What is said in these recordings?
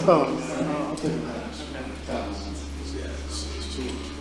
I'll take a pass. Yeah, it's too much.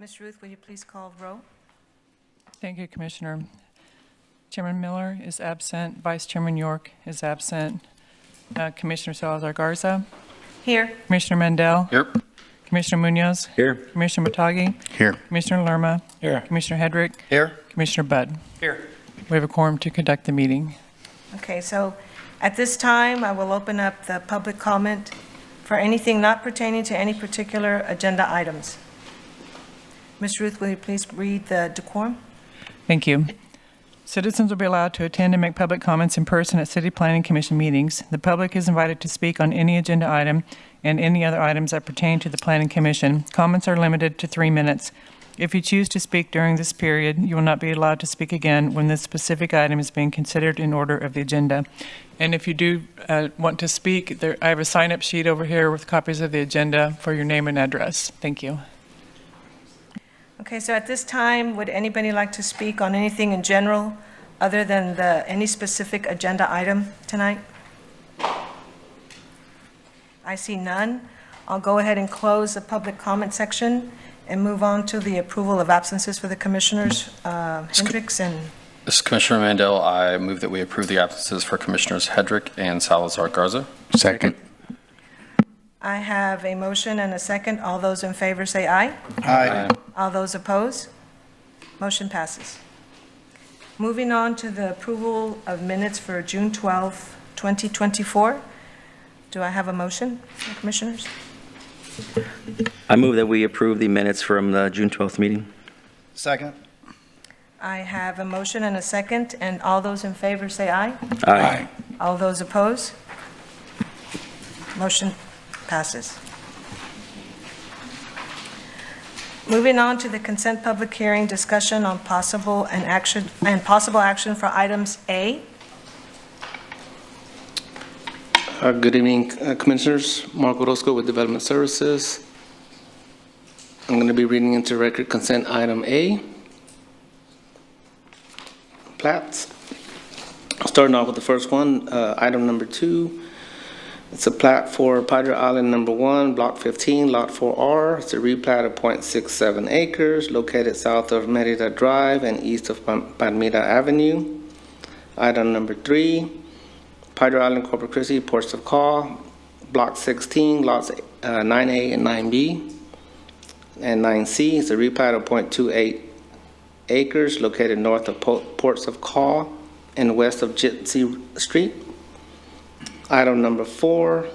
Ms. Ruth, will you please call roll? Thank you, Commissioner. Chairman Miller is absent. Vice Chairman York is absent. Commissioner Salazar Garza. Here. Commissioner Mandel. Here. Commissioner Munoz. Here. Commissioner Matagi. Here. Commissioner Lerma. Here. Commissioner Hedrick. Here. Commissioner Budd. Here. We have a quorum to conduct the meeting. Okay, so at this time, I will open up the public comment for anything not pertaining to any particular agenda items. Ms. Ruth, will you please read the decorum? Thank you. Citizens will be allowed to attend and make public comments in person at City Planning Commission meetings. The public is invited to speak on any agenda item and any other items that pertain to the Planning Commission. Comments are limited to 3 minutes. If you choose to speak during this period, you will not be allowed to speak again when this specific item is being considered in order of the agenda. And if you do want to speak, I have a sign-up sheet over here with copies of the agenda for your name and address. Thank you. Okay, so at this time, would anybody like to speak on anything in general other than any specific agenda item tonight? I see none. I'll go ahead and close the public comment section and move on to the approval of absences for the commissioners, Hendricks and... This is Commissioner Mandel. I move that we approve the absences for Commissioners Hedrick and Salazar Garza. Second. I have a motion and a second. All those in favor say aye. Aye. All those opposed? Motion passes. Moving on to the approval of minutes for June 12, 2024. Do I have a motion, Commissioners? I move that we approve the minutes from the June 12th meeting. Second. I have a motion and a second, and all those in favor say aye. Aye. All those opposed? Motion passes. Moving on to the consent public hearing discussion on possible action for items A. Good evening, Commissioners. Mark Orozco with Development Services. I'm going to be reading into record consent item A. Plats. Starting off with the first one, item number 2. It's a plat for Padre Island number 1, block 15, lot 4R. It's a replat of 0.67 acres located south of Merida Drive and east of Palmira Avenue. Item number 3, Padre Island, Corpus Christi, Ports of Call, block 16, lots 9A and 9B. And 9C is a replat of 0.28 acres located north of Ports of Call and west of Gypsy Street. Item number 4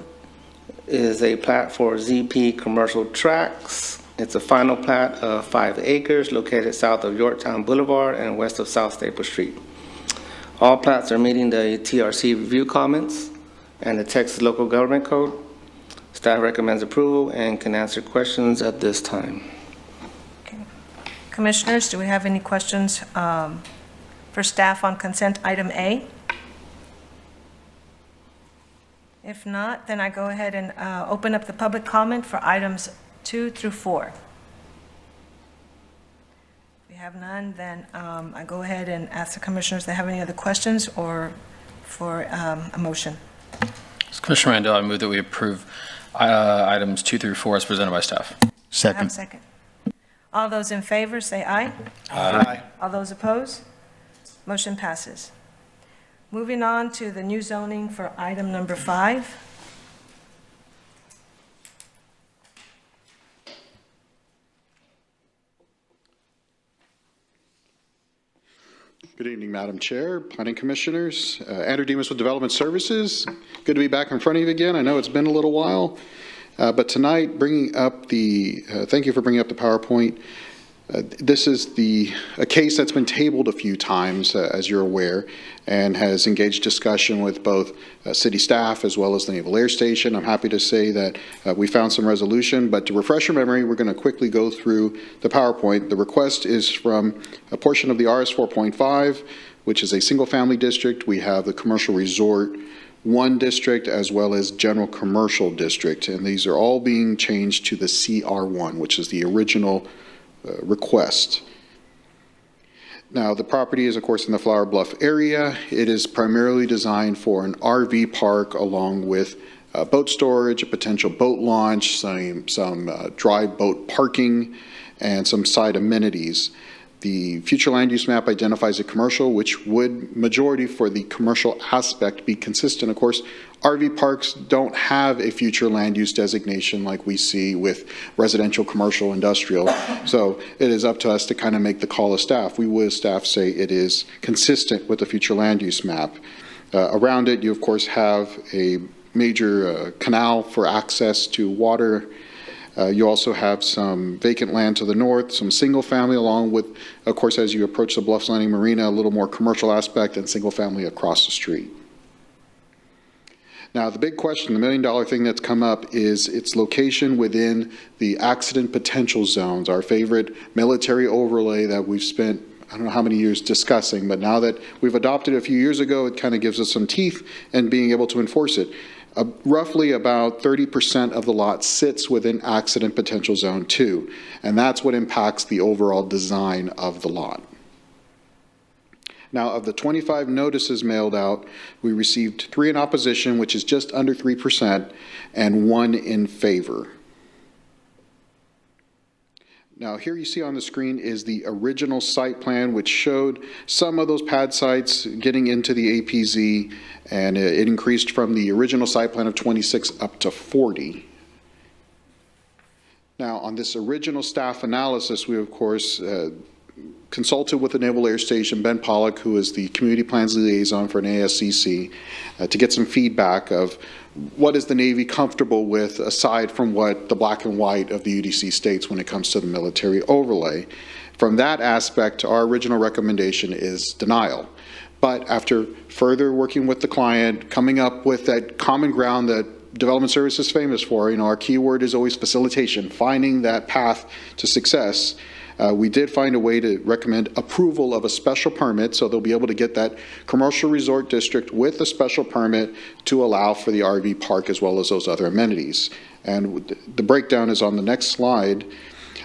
is a plat for ZP Commercial Tracts. It's a final plat of 5 acres located south of Yorktown Boulevard and west of South Staple Street. All plats are meeting the TRC review comments and the Texas Local Government Code. Staff recommends approval and can answer questions at this time. Commissioners, do we have any questions for staff on consent item A? If not, then I go ahead and open up the public comment for items 2 through 4. If we have none, then I go ahead and ask the commissioners if they have any other questions or for a motion. Commissioner Mandel, I move that we approve items 2 through 4 as presented by staff. I have a Second. second. All those in favor say aye. Aye. All those opposed? Motion passes. Moving on to the new zoning for item number 5. Good evening, Madam Chair, Planning Commissioners. Andrew Demas with Development Services. Good to be back in front of you again. I know it's been a little while, but tonight, thank you for bringing up the PowerPoint. This is a case that's been tabled a few times, as you're aware, and has engaged discussion with both city staff as well as the Naval Air Station. I'm happy to say that we found some resolution, but to refresh your memory, we're going to quickly go through the PowerPoint. The request is from a portion of the RS 4.5, which is a single-family district. We have the Commercial Resort 1 district as well as General Commercial District, and these are all being changed to the CR1, which is the original request. Now, the property is, of course, in the Flower Bluff area. It is primarily designed for an RV park along with boat storage, a potential boat launch, some dry boat parking, and some site amenities. The future land use map identifies a commercial, which would, majority for the commercial aspect, be consistent. Of course, RV parks don't have a future land use designation like we see with residential, commercial, industrial. So it is up to us to kind of make the call as staff. We would, as staff, say it is consistent with the future land use map. Around it, you of course have a major canal for access to water. You also have some vacant land to the north, some single family, along with, of course, as you approach the Bluffs Landing Marina, a little more commercial aspect, and single family across the street. Now, the big question, the $1 million thing that's come up, is its location within the accident potential zones, our favorite military overlay that we've spent I don't know how many years discussing, but now that we've adopted it a few years ago, it kind of gives us some teeth in being able to enforce it. Roughly about 30% of the lot sits within accident potential zone 2, and that's what impacts the overall design of the lot. Now, of the 25 notices mailed out, we received 3 in opposition, which is just under 3%, and 1 in favor. Now, here you see on the screen is the original site plan, which showed some of those pad sites getting into the APZ, and it increased from the original site plan of 26 up to 40. Now, on this original staff analysis, we, of course, consulted with the Naval Air Station, Ben Pollock, who is the Community Plans Liaison for an ASCC, to get some feedback of what is the Navy comfortable with aside from what the black and white of the UDC states when it comes to the military overlay. From that aspect, our original recommendation is denial. But after further working with the client, coming up with that common ground that Development Service is famous for, our keyword is always facilitation, finding that path to success. We did find a way to recommend approval of a special permit, so they'll be able to get that commercial resort district with a special permit to allow for the RV park as well as those other amenities. And the breakdown is on the next slide.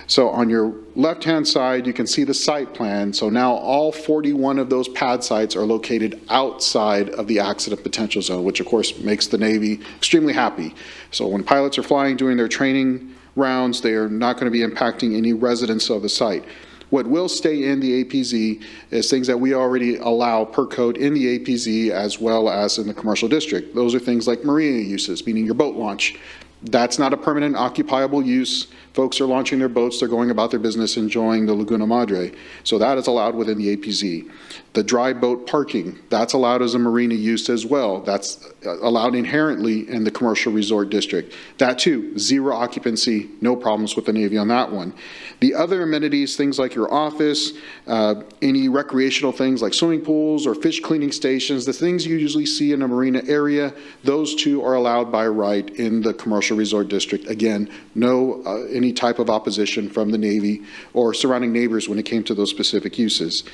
So on your left-hand side, you can see the site plan. So now all 41 of those pad sites are located outside of the accident potential zone, which of course makes the Navy extremely happy. So when pilots are flying doing their training rounds, they are not going to be impacting any residents of the site. What will stay in the APZ is things that we already allow per code in the APZ as well as in the commercial district. Those are things like marina uses, meaning your boat launch. That's not a permanent occupiable use. Folks are launching their boats, they're going about their business, enjoying the Laguna Madre. So that is allowed within the APZ. The dry boat parking, that's allowed as a marina use as well. That's allowed inherently in the commercial resort district. That too, 0 occupancy, no problems with the Navy on that one. The other amenities, things like your office, any recreational things like swimming pools or fish cleaning stations, the things you usually see in a marina area, those two are allowed by right in the commercial resort district. Again, no any type of opposition from the Navy or surrounding neighbors when it came to those specific uses.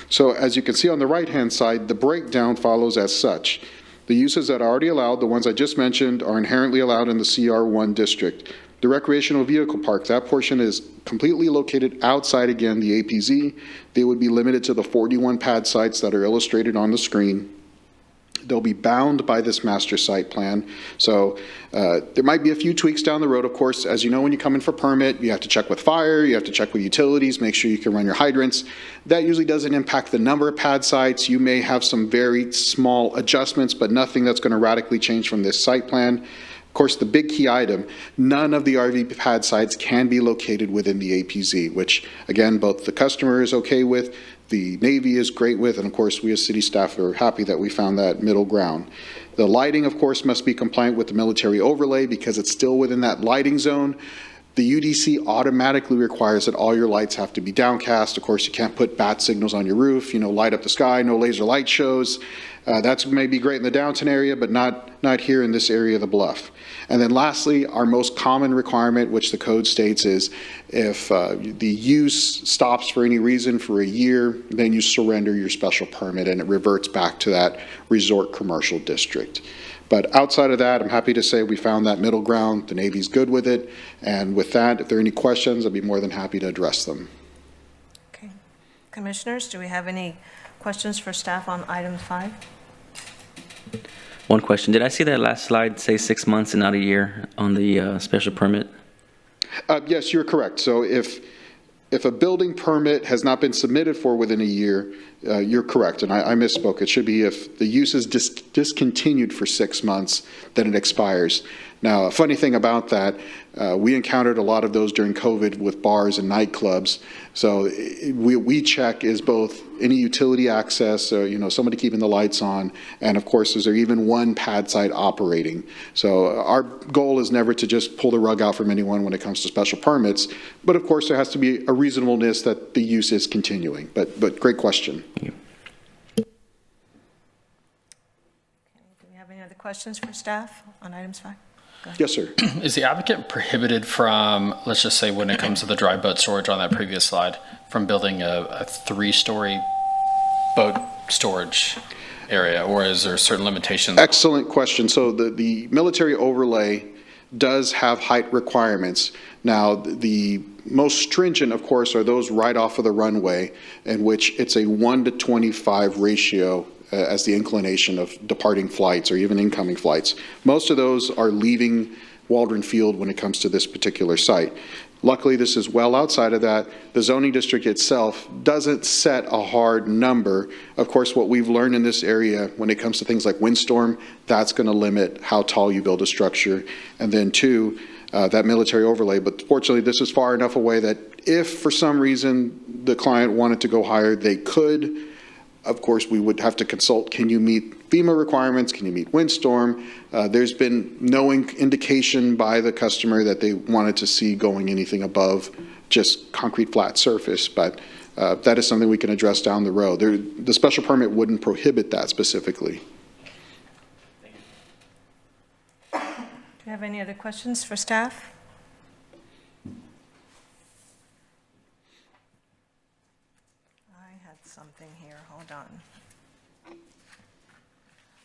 So as you can see on the right-hand side, the breakdown follows as such. The uses that are already allowed, the ones I just mentioned, are inherently allowed in the CR1 district. The recreational vehicle park, that portion is completely located outside, again, the APZ. They would be limited to the 41 pad sites that are illustrated on the screen. They'll be bound by this master site plan. So there might be a few tweaks down the road. Of course, as you know, when you come in for permit, you have to check with fire, you have to check with utilities, make sure you can run your hydrants. That usually doesn't impact the number of pad sites. You may have some very small adjustments, but nothing that's going to radically change from this site plan. Of course, the big key item, none of the RV pad sites can be located within the APZ, which, again, both the customer is okay with, the Navy is great with, and of course, we as city staff are happy that we found that middle ground. The lighting, of course, must be compliant with the military overlay because it's still within that lighting zone. The UDC automatically requires that all your lights have to be downcast. Of course, you can't put bat signals on your roof, light up the sky, no laser light shows. That's maybe great in the downtown area, but not here in this area of the bluff. And then lastly, our most common requirement, which the code states, is if the use stops for any reason for a year, then you surrender your special permit and it reverts back to that resort commercial district. But outside of that, I'm happy to say we found that middle ground. The Navy's good with it. And with that, if there are any questions, I'd be more than happy to address them. Okay. Commissioners, do we have any questions for staff on item 5? One question. Did I see that last slide say 6 months and not a year on the special permit? Yes, you're correct. So if if a building permit has not been submitted for within a year, you're correct, and I misspoke. It should be if the use is discontinued for 6 months, then it expires. Now, a funny thing about that, we encountered a lot of those during COVID with bars and nightclubs. So we check is both any utility access, somebody keeping the lights on, and of course, is there even one pad site operating? So our goal is never to just pull the rug out from anyone when it comes to special permits, but of course, there has to be a reasonableness that the use is continuing. But great question. Do we have any other questions for staff on items 5? Yes, sir. Is the applicant prohibited from, let's just say when it comes to the dry boat storage on that previous slide, from building a 3-story boat storage area, or is there certain limitations? Excellent question. So the military overlay does have height requirements. Now, the most stringent, of course, are those right off of the runway, in which it's a 1:25 ratio as the inclination of departing flights or even incoming flights. Most of those are leaving Waldron Field when it comes to this particular site. Luckily, this is well outside of that. The zoning district itself doesn't set a hard number. Of course, what we've learned in this area when it comes to things like windstorm, that's going to limit how tall you build a structure. And then two, that military overlay. But fortunately, this is far enough away that if for some reason the client wanted to go higher, they could. Of course, we would have to consult, can you meet FEMA requirements? Can you meet windstorm? There's been no indication by the customer that they wanted to see going anything above just concrete flat surface, but that is something we can address down the road. The special permit wouldn't prohibit that specifically. Do you have any other questions for staff? Something here, hold on.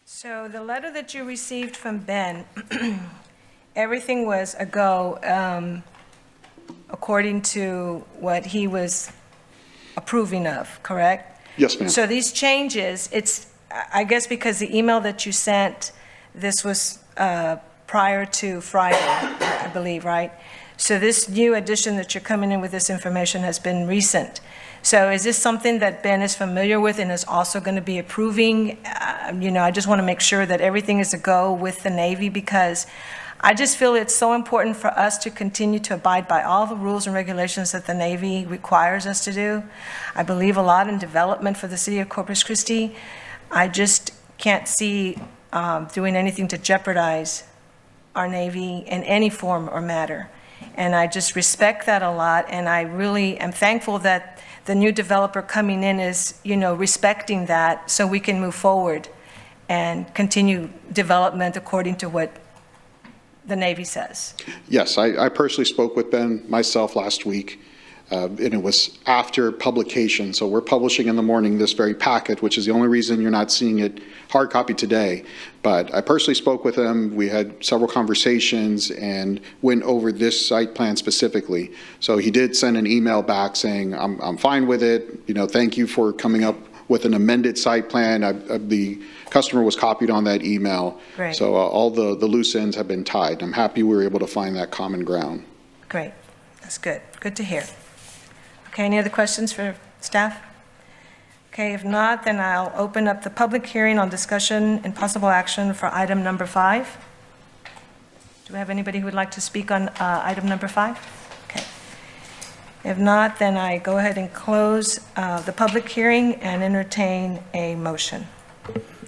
So the letter that you received from Ben, everything was a go according to what he was approving of, correct? Yes, ma'am. So these changes, I guess because the email that you sent, this was prior to Friday, I believe, right? So this new addition that you're coming in with this information has been recent. So is this something that Ben is familiar with and is also going to be approving? I just want to make sure that everything is a go with the Navy, because I just feel it's so important for us to continue to abide by all the rules and regulations that the Navy requires us to do. I believe a lot in development for the city of Corpus Christi. I just can't see doing anything to jeopardize our Navy in any form or matter. And I just respect that a lot, and I really am thankful that the new developer coming in is, respecting that so we can move forward and continue development according to what the Navy says. Yes, I personally spoke with Ben myself last week, and it was after publication. So we're publishing in the morning this very packet, which is the only reason you're not seeing it hard copy today. But I personally spoke with him. We had several conversations and went over this site plan specifically. So he did send an email back saying, I'm fine with it. Thank you for coming up with an amended site plan. The customer was copied on that email. Great. So all the loose ends have been tied. I'm happy we were able to find that common ground. Great. That's good. Good to hear. Okay, any other questions for staff? Okay, if not, then I'll open up the public hearing on discussion and possible action for item number 5. Do we have anybody who would like to speak on item number 5? Okay. If not, then I go ahead and close the public hearing and entertain a motion.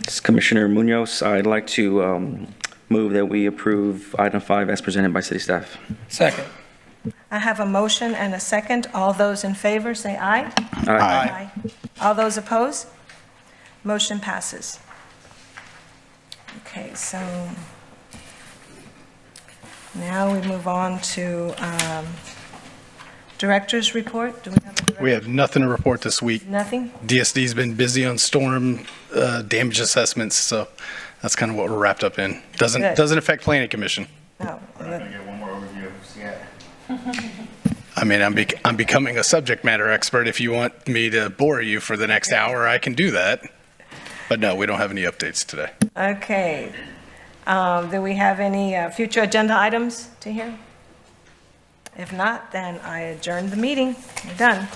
This is Commissioner Munoz. I'd like to move that we approve item 5 as presented by city staff. Second. I have a motion and a second. All those in favor, say aye. Aye. All those opposed? Motion passes. Okay, so now we move on to director's report. Do we have a director? We have nothing to report this week. Nothing? DSD's been busy on storm damage assessments, so that's kind of what we're wrapped up in. Good. Doesn't affect planning commission. No. I mean, I'm becoming a subject matter expert. If you want me to bore you for the next hour, I can do that. But no, we don't have any updates today. Okay. Do we have any future agenda items to hear? If not, then I adjourn the meeting. We're done.